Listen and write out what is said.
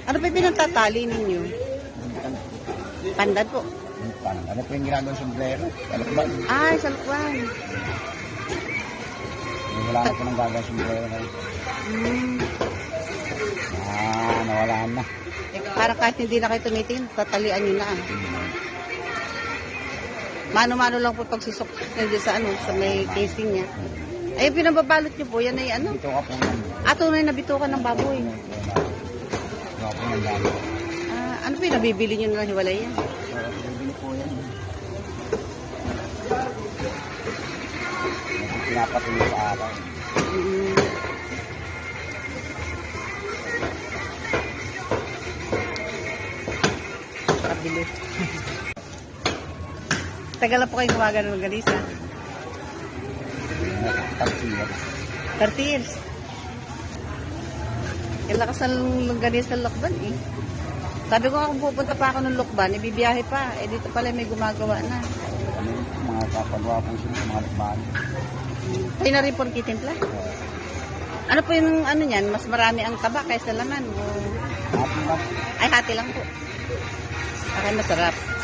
Ano pa yung pinagtatali ninyo? Pandan po. Ano po yung ginagawa sa sombrero? Talakban. Ay, salukwan. Wala na po nang gagawa sa sombrero ngayon. Nawala na. Para kahit hindi na kayo tumitingin, tatalian nyo na. Mano-mano lang po pagsusok nyo sa sa may casing niya. Ay, pinababalot nyo po, yan ay ano? Dito ka po yan. Tunay na bitukan ng baboy. Dito po ng baboy. Ano po yung nabibili nyo na hiwalay yan? Bibili po yan. Pinapatuloy sa araw. Kabili. Tagal na po kayo gumagano ng ganisa? 30 years. Yung lakas ng ganisa sa Lokban eh. Sabi ko kung pupunta pa ako ng Lokban, ibibiyahe pa. Dito pala may gumagawa na. Mga kapagawa po sila sa mga Lokban. Kayo na rin po nakitimpla? Ano po yung niyan? Mas marami ang taba kaysa laman? Hati lang. Ay, hati lang po. Masarap.